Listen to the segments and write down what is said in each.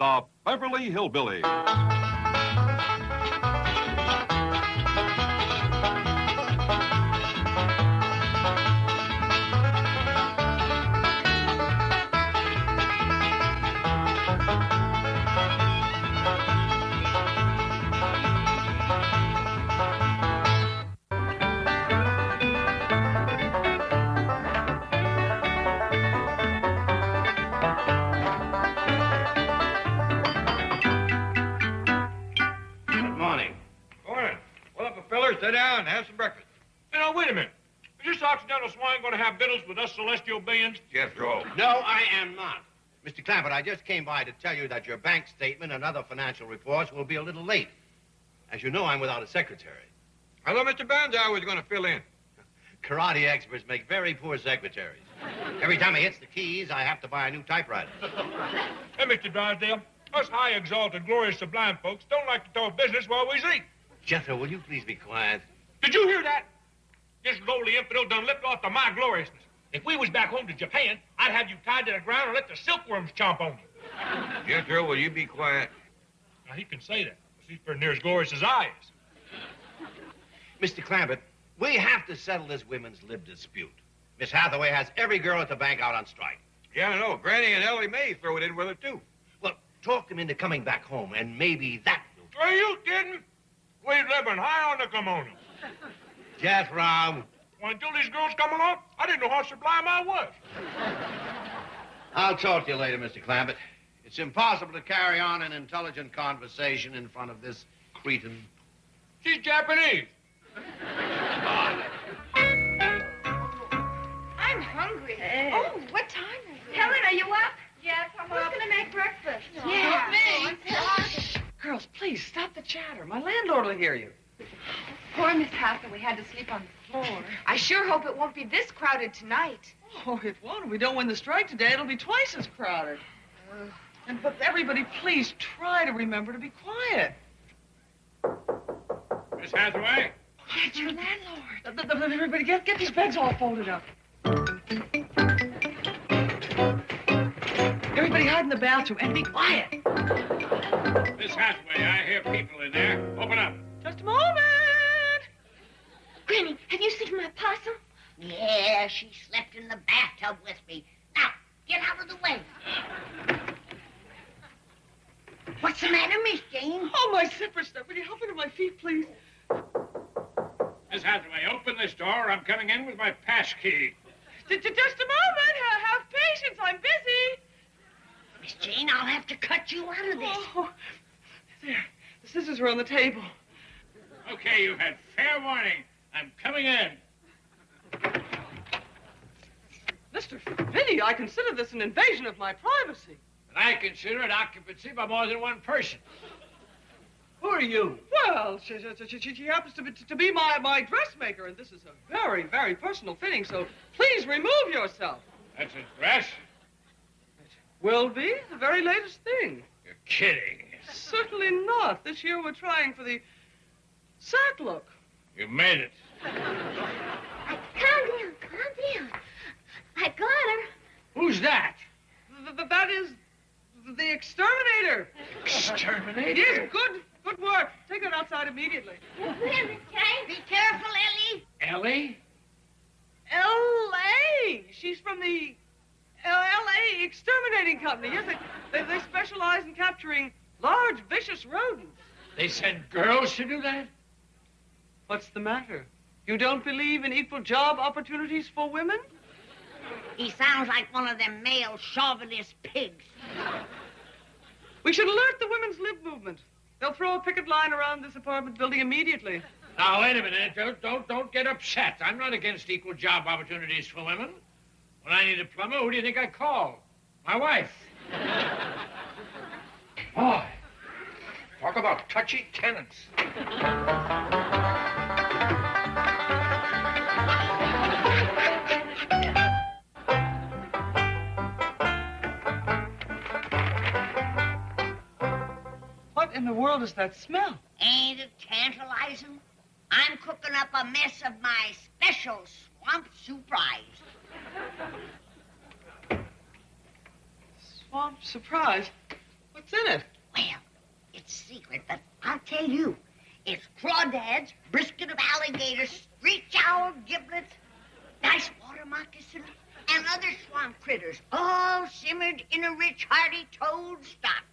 the Beverly Hillbillies. Sit down and have some breakfast. You know, wait a minute. Is this Occidental swine going to have victuals with us celestial beings? Jethro. No, I am not. Mr. Clampett, I just came by to tell you that your bank statement and other financial reports will be a little late. As you know, I'm without a secretary. I thought Mr. Banzai was going to fill in. Karate experts make very poor secretaries. Every time he hits the keys, I have to buy a new typewriter. Hey, Mr. Drysdale, us high exalted, glorious, sublime folks don't like to talk business while we eat. Jethro, will you please be quiet? Did you hear that? This lowly infidel done lipped off to my gloriousness. If we was back home to Japan, I'd have you tied to the ground and let the silkworms chomp on you. Jethro, will you be quiet? Now, he can say that, because he's pretty near as glorious as I is. Mr. Clampett, we have to settle this women's lib dispute. Miss Hathaway has every girl at the bank out on strike. Yeah, I know. Granny and Ellie May throw it in with her, too. Well, talk them into coming back home, and maybe that will... Are you kidding? We living high on the kimono. Jethro. Well, until these girls come along, I didn't know how sublime I was. I'll talk to you later, Mr. Clampett. It's impossible to carry on an intelligent conversation in front of this cretin. She's Japanese. I'm hungry. Hey. Oh, what time is it? Helen, are you up? Yes, I'm Who's up. going to make breakfast? Yeah, me. Girls, please, stop the chatter. My landlord will hear you. Poor Miss Hathaway had to sleep on the floor. I sure hope it won't be this crowded tonight. Oh, it won't. If we don't win the strike today, it'll be twice as crowded. But everybody, please try to remember to be quiet. Miss Hathaway? That's your landlord. Everybody, get these beds all folded up. Everybody hide in the bathroom and be quiet. Miss Hathaway, I hear people in there. Open up. Just a moment. Granny, have you seen my possum? Yeah, she slept in the bathtub with me. Now, get out of the way. What's the matter, Miss Jane? Oh, my zipper stuff. Will you help me to my feet, please? Miss Hathaway, open this door. I'm coming in with my pass key. Just a moment. Have patience. I'm busy. Miss Jane, I'll have to cut you out of this. Oh, there. The scissors are on the table. Okay, you've had fair warning. I'm coming in. Mr. Finney, I consider this an invasion of my privacy. And I consider it occupancy by more than one person. Who are you? Well, she happens to be my dressmaker, and this is a very, very personal fitting, so please remove yourself. That's a dress? Will be the very latest thing. You're kidding. Certainly not. This year we're trying for the sack look. You made it. Calm down. I got her. Who's that? That is the exterminator. Exterminator? Yes, good work. Take her outside immediately. Where, Miss Jane? Be careful, Ellie. Ellie? L.A. She's from the L.A. Exterminating Company. Yes, they specialize in capturing large, vicious rodents. They send girls to do that? What's the matter? You don't believe in equal job opportunities for women? He sounds like one of them male chauvinist pigs. We should alert the women's lib movement. They'll throw a picket line around this apartment building immediately. Now, wait a minute. Don't get upset. I'm not against equal job opportunities for women. When I need a plumber, who do you think I call? My wife. Boy, talk about touchy tenants. What in the world is that smell? Ain't it tantalizing? I'm cooking up a mess of my special swamp surprise. Swamp surprise? What's in it? Well, it's secret, but I'll tell you. It's crawdads, brisket of alligator, screech owl giblets, nice water moccasins, and other swamp critters, all simmered in a rich, hearty toad stock.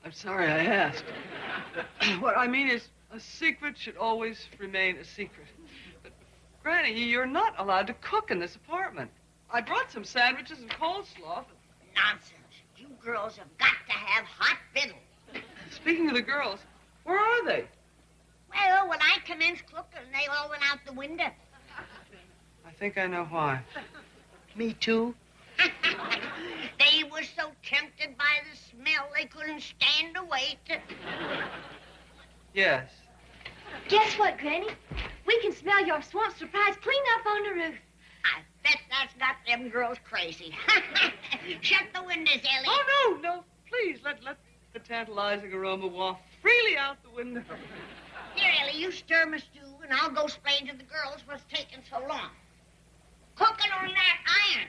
I'm sorry I asked. What I mean is, a secret should always remain a secret. But, Granny, you're not allowed to cook in this apartment. I brought some sandwiches and coleslaw. Nonsense. You girls have got to have hot victuals. Speaking of the girls, where are they? Well, when I commenced cooking, they all went out the window. I think I know why. Me too. They were so tempted by the smell they couldn't stand to wait. Yes. Guess what, Granny? We can smell your swamp surprise clean up on the roof. I bet that's got them girls crazy. Shut the windows, Ellie. Oh, no. Please, let the tantalizing aroma waft freely out the window. Here, Ellie, you stir my stew, and I'll go explain to the girls what's taking so long. Cooking on that iron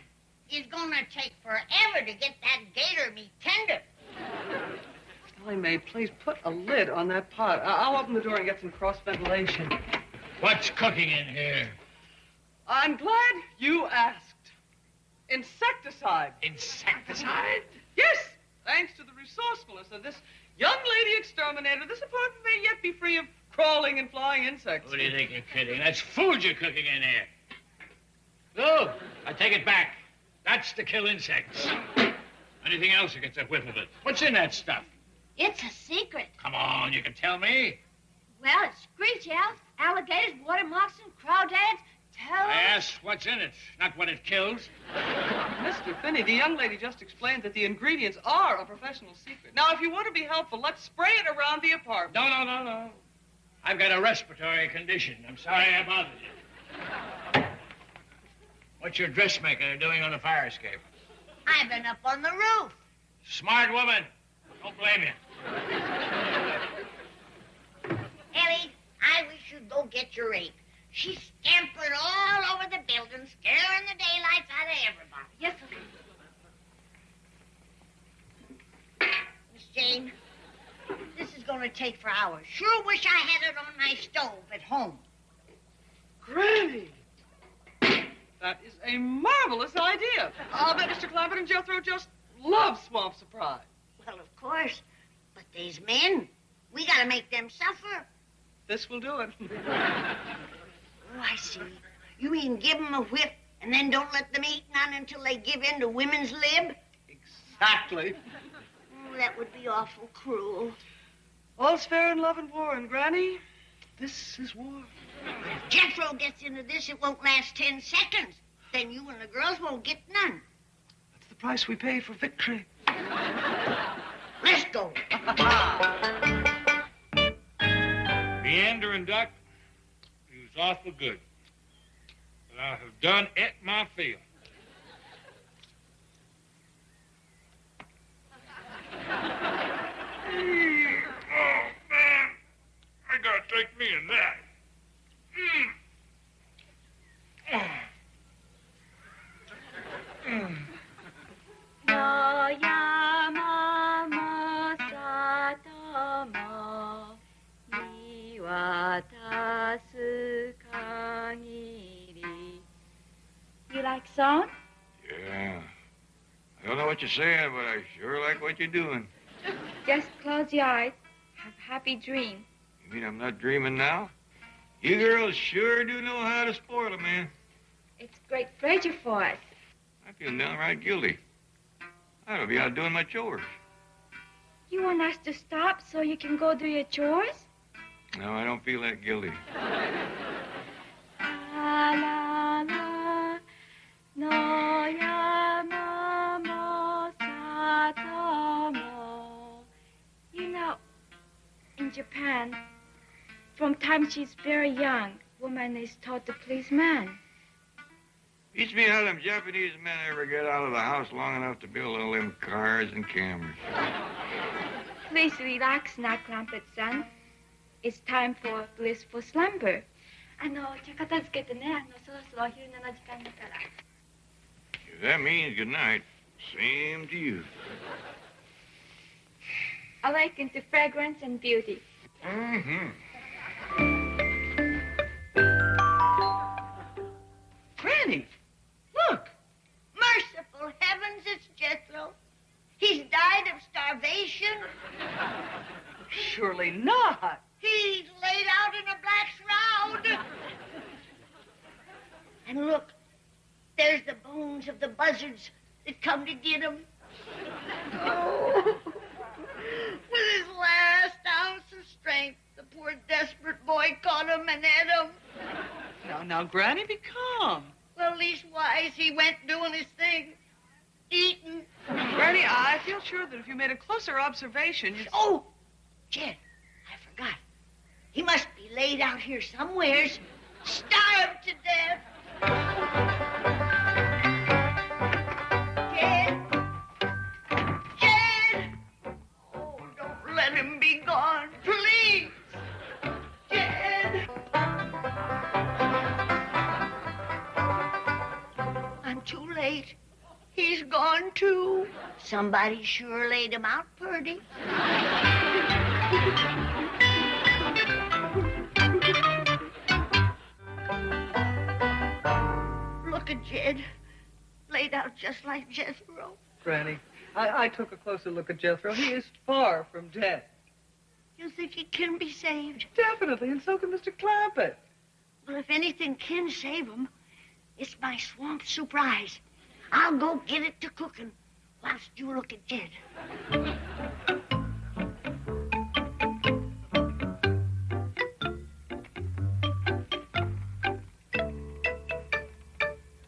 is gonna take forever to get that gator meat tender. Ellie Mae, please put a lid on that pot. I'll open the door and get some cross ventilation. What's cooking in here? I'm glad you asked. Insecticide. Insecticide? Yes, thanks to the resourcefulness of this young lady exterminator, this apartment may yet be free of crawling and flying insects. Who do you think you're kidding? That's food you're cooking in here. No, I take it back. That's to kill insects. Anything else that gets a whiff of it? What's in that stuff? It's a secret. Come on, you can tell me. Well, it's screech owls, alligators, water moccasins, crawdads, toads. I asked what's in it, not what it kills. Mr. Finney, the young lady just explained that the ingredients are a professional secret. Now, if you want to be helpful, let's spray it around the apartment. No. I've got a respiratory condition. I'm sorry I bothered you. What's your dressmaker doing on the fire escape? I've been up on the roof. Smart woman. Don't blame you. Ellie, I wish you'd go get your ape. She scampered all over the building, scaring the daylights out of everybody. Yes, sir. Miss Jane, this is going to take for hours. Sure wish I had it on my stove at home. Granny! That is a marvelous idea. I'll bet Mr. Clampett and Jethro just love swamp surprise. Well, of course. But these men, we got to make them suffer. This will do it. Oh, I see. You mean give them a whip and then don't let them eat none until they give in to women's lib? Exactly. Oh, that would be awful cruel. All's fair in love and war, and Granny, this is war. If Jethro gets into this, it won't last 10 seconds. Then you and the girls won't get none. That's the price we pay for victory. Let's go. Meandering duck, he was awful good. But I have done ate my fill. Oh, man. I gotta take me a nap. You like song? Yeah. I don't know what you're saying, but I sure like what you're doing. Just close your eyes. Have a happy dream. You mean I'm not dreaming now? You girls sure do know how to spoil a man. It's great pleasure for us. I feel downright guilty. I ought to be out doing my chores. You want us to stop so you can go do your chores? No, I don't feel that guilty. La la la, no yamamo satomo. You know, in Japan, from time she's very young, woman is taught to please man. Beats me how them Japanese men ever get out of the house long enough to build all them cars and cameras. Please relax now, Clampett San. It's time for blissful slumber. 茶片付けてね、そろそろお昼寝の時間だから。If that means good night. Same to you. Awaken to fragrance and beauty. Mm-hmm. Granny, look. Merciful heavens, it's Jethro. He's died of starvation. Surely not. He's laid out in a black shroud. And look, there's the bones of the buzzards that come to get him. Oh, with his last ounce of strength, the poor desperate boy caught him and ate him. Now, Granny, be calm. Well, leastwise, he went doing his thing, eating. Granny, I feel sure that if you made a closer observation, you'd... Oh, Jed, I forgot. He must be laid out here somewheres, starved to death. Jed? Jed? Oh, don't let him be gone, please. Jed? I'm too late. He's gone, too. Somebody sure laid him out pretty. Look at Jed. Laid out just like Jethro. Granny, I took a closer look at Jethro. He is far from dead. You think he can be saved? Definitely, and so can Mr. Clampett. Well, if anything can save him, it's my swamp surprise. I'll go get it to cooking whilst you look at Jed.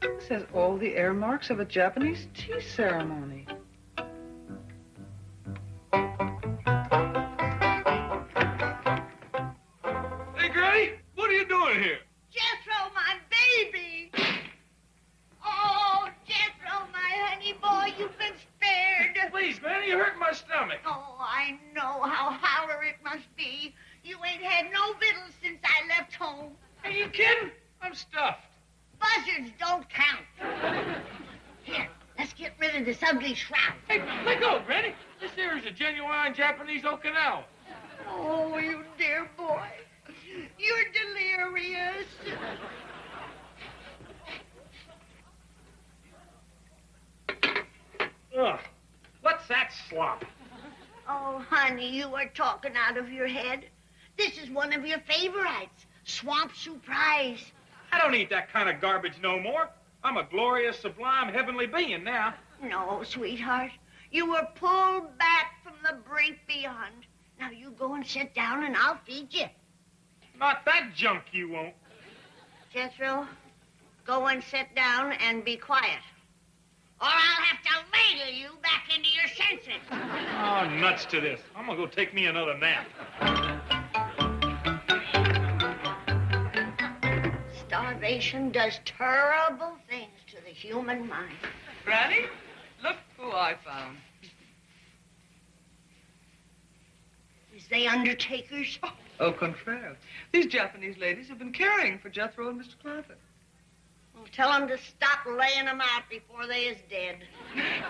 This has all the air marks of a Japanese tea ceremony. Hey, Granny, what are you doing here? Jethro, my baby! Oh, Jethro, my honey boy, you've been spared. Please, Granny, you hurt my stomach. Oh, I know how holler it must be. You ain't had no victuals since I left home. Are you kidding? I'm stuffed. Buzzards don't count. Here, let's get rid of this ugly shroud. Hey, let go, Granny. This here is a genuine Japanese Okinawa. Oh, you dear boy. You're delirious. Ugh. What's that slop? Oh, honey, you are talking out of your head. This is one of your favorites, Swamp Surprise. I don't eat that kind of garbage no more. I'm a glorious, sublime, heavenly being now. No, sweetheart. You were pulled back from the brink beyond. Now you go and sit down and I'll feed you. Not that junk you won't. Jethro, go and sit down and be quiet. Or I'll have to ladle you back into your senses. Oh, nuts to this. I'm gonna go take me another nap. Starvation does terrible things to the human mind. Granny, look who I found. Is they undertakers? Au contraire. These Japanese ladies have been caring for Jethro and Mr. Clampett. Well, tell them to stop laying them out before they is dead.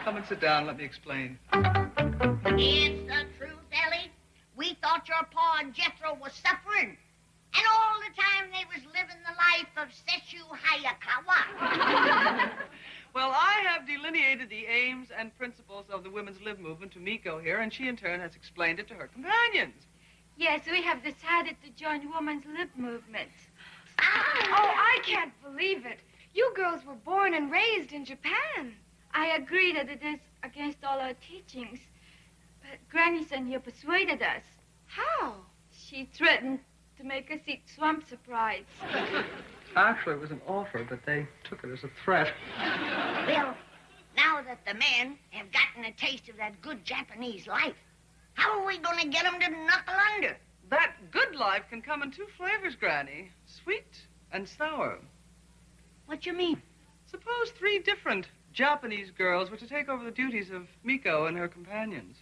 Come and sit down. Let me explain. It's the truth, Ellie. We thought your pa and Jethro was suffering. And all the time they was living the life of Sesshu Hayakawa. Well, I have delineated the aims and principles of the Women's Lib movement to Miko here, and she in turn has explained it to her companions. Yes, we have decided to join Women's Lib movement. Oh, I can't believe it. You girls were born and raised in Japan. I agree that it is against all our teachings. But Granny-san here persuaded us. How? She threatened to make us eat swamp surprise. Actually, it was an offer, but they took it as a threat. Well, now that the men have gotten a taste of that good Japanese life, how are we going to get them to knuckle under? That good life can come in two flavors, Granny. Sweet and sour. What you mean? Suppose 3 different Japanese girls were to take over the duties of Miko and her companions.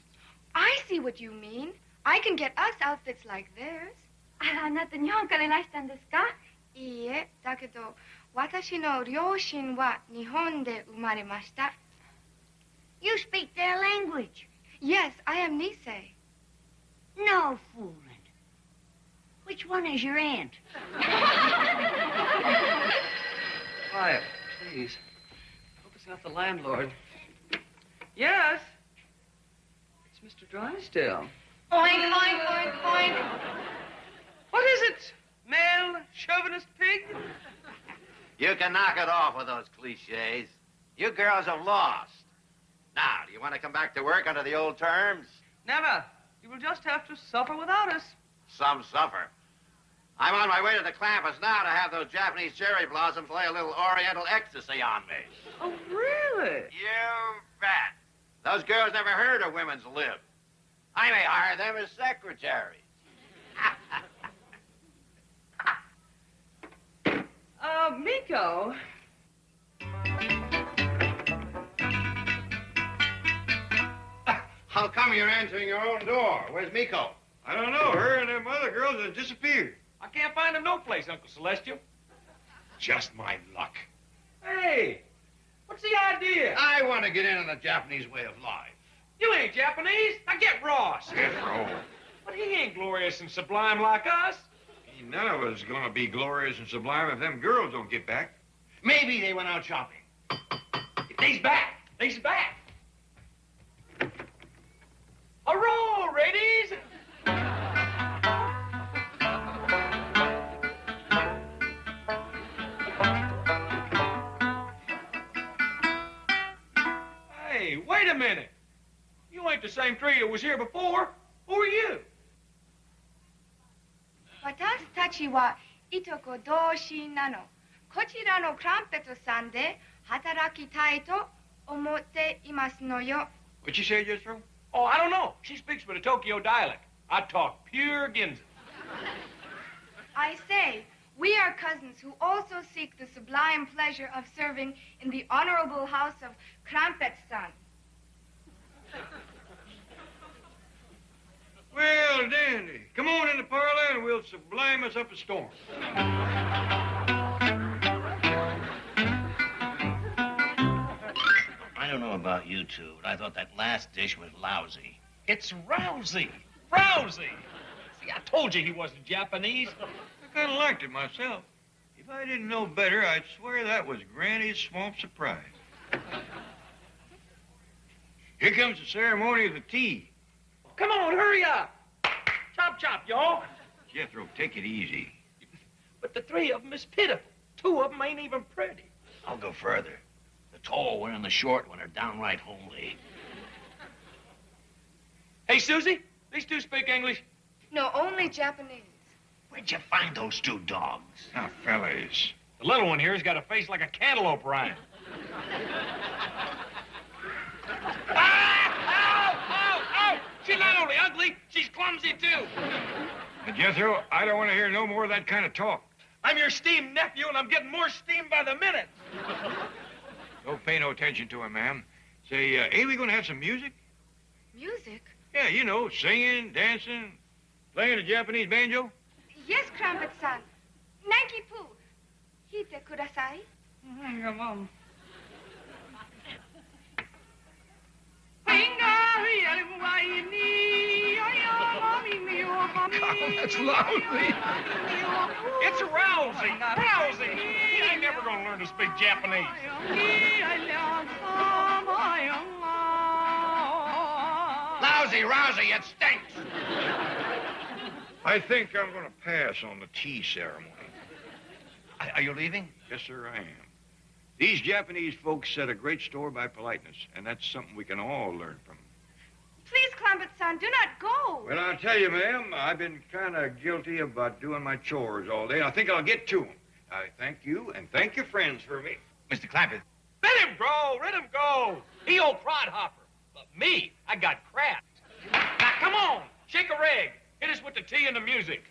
I see what you mean. I can get us outfits like theirs. あなた日本からいらしたんですか? いいえ、だけど私の両親は日本で生まれました. You speak their language. Yes, I am Nisei. No fooling. Which one is your aunt? Quiet, please. Hope it's not the landlord. Yes? It's Mr. Drysdale. Oink, oink, oink, oink. What is it? Male chauvinist pig? You can knock it off with those cliches. You girls have lost. Now, do you want to come back to work under the old terms? Never. You will just have to suffer without us. Some suffer. I'm on my way to the Clampetts now to have those Japanese cherry blossoms lay a little oriental ecstasy on me. Oh, really? You bet. Those girls never heard of women's lib. I may hire them as secretaries. Miko. How come you're answering your own door? Where's Miko? I don't know. Her and them other girls have disappeared. I can't find him no place, Uncle Celestial. Just my luck. Hey, what's the idea? I want to get in on the Japanese way of life. You ain't Japanese. Now get Ross. Jethro. But he ain't glorious and sublime like us. Ain't none of us gonna be glorious and sublime if them girls don't get back. Maybe they went out shopping. If they's back, they's back. A roll, ladies. Hey, wait a minute. You ain't the same trio that was here before. Who are you? 私たちはいとこ同心なの。こちらのクランペットさんで働きたいと思っていますのよ。 What you say, Jethro? Oh, I don't know. She speaks with a Tokyo dialect. I talk pure Ginza. I say, we are cousins who also seek the sublime pleasure of serving in the honorable house of Clampett San. Well, dandy. Come on in the parlor and we'll sublime us up a storm. I don't know about you two, but I thought that last dish was lousy. It's Rousey. Rousey. See, I told you he wasn't Japanese. I kind of liked it myself. If I didn't know better, I'd swear that was Granny's swamp surprise. Here comes the ceremony of the tea. Come on, hurry up. Chop, chop, y'all. Jethro, take it easy. But the three of them is pitiful. Two of them ain't even pretty. I'll go further. The tall one and the short one are downright homely. Hey, Susie, these two speak English. No, only Japanese. Where'd you find those two dogs? Now, fellas. The little one here's got a face like a cantaloupe rind. Ow! She's not only ugly, she's clumsy, too. Now, Jethro, I don't want to hear no more of that kind of talk. I'm your steam nephew, and I'm getting more steam by the minute. Don't pay no attention to him, ma'am. Say, ain't we going to have some music? Music? Yeah, you know, singing, dancing, playing the Japanese banjo. Yes, Clampett-san. Nanki-poo. Hite kudasai. Come on. That's lousy. It's Rousey. Rousey. He ain't never gonna learn to speak Japanese. Lousy, Rousey, it stinks! I think I'm going to pass on the tea ceremony. Are you leaving? Yes, sir, I am. These Japanese folks set a great store by politeness, and that's something we can all learn from. Please, Clampett-san, do not go. Well, I'll tell you, ma'am, I've been kind of guilty about doing my chores all day. I think I'll get to them. I thank you, and thank your friends for me. Mr. Clampett. Let him go. Let him go. He old clodhopper. But me, I got craft. Now, come on. Shake a rag. Hit us with the tea and the music.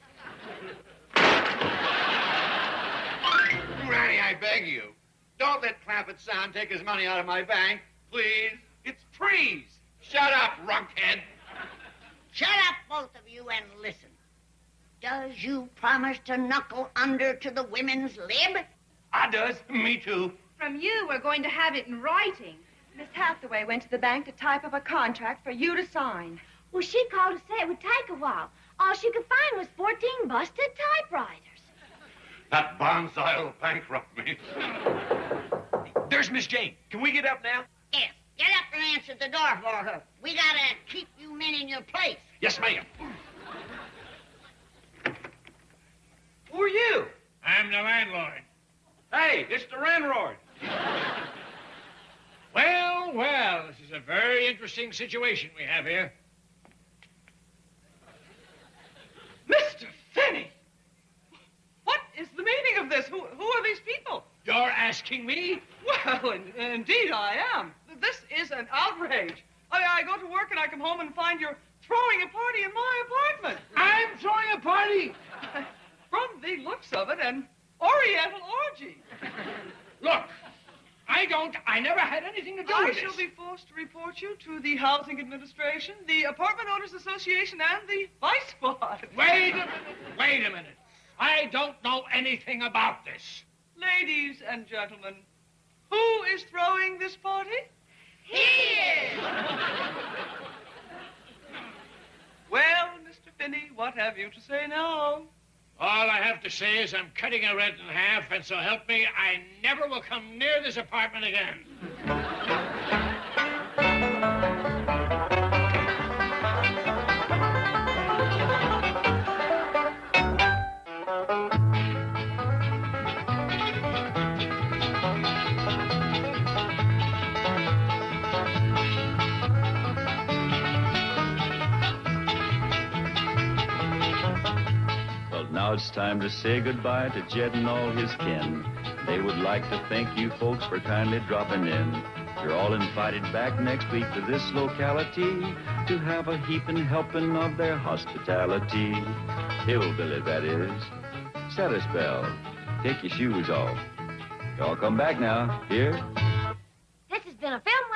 Granny, I beg you. Don't let Clampett San take his money out of my bank, please. It's trees. Shut up, runkhead. Shut up, both of you, and listen. Does you promise to knuckle under to the women's lib? I does. Me too. From you, we're going to have it in writing. Miss Hathaway went to the bank to type up a contract for you to sign. Well, she called to say it would take a while. All she could find was 14 busted typewriters. That bonsai will bankrupt me. There's Miss Jane. Can we get up now? Yes, get up and answer the door for her. We gotta keep you men in your place. Yes, ma'am. Who are you? I'm the landlord. Hey, it's the landlord. Well, well, this is a very interesting situation we have here. Mr. Finney! What is the meaning of this? Who are these people? You're asking me? Well, indeed I am. This is an outrage. I go to work and I come home and find you're throwing a party in my apartment. I'm throwing a party. From the looks of it, an Oriental orgy. Look, I never had anything to do I with this. shall be forced to report you to the Housing Administration, the Apartment Owners Association, and the Vice Squad. Wait a minute. I don't know anything about this. Ladies and gentlemen, who is throwing this party? He is! Well, Mr. Finney, what have you to say now? All I have to say is I'm cutting a rent in half, and so help me, I never will come near this apartment again. Now it's time to say goodbye to Jed and all his kin. They would like to thank you folks for kindly dropping in. You're all invited back next week to this locality to have a heaping helping of their hospitality. Hillbilly, that is. Set a spell. Take your shoes off. Y'all come back now. Here. This has been a film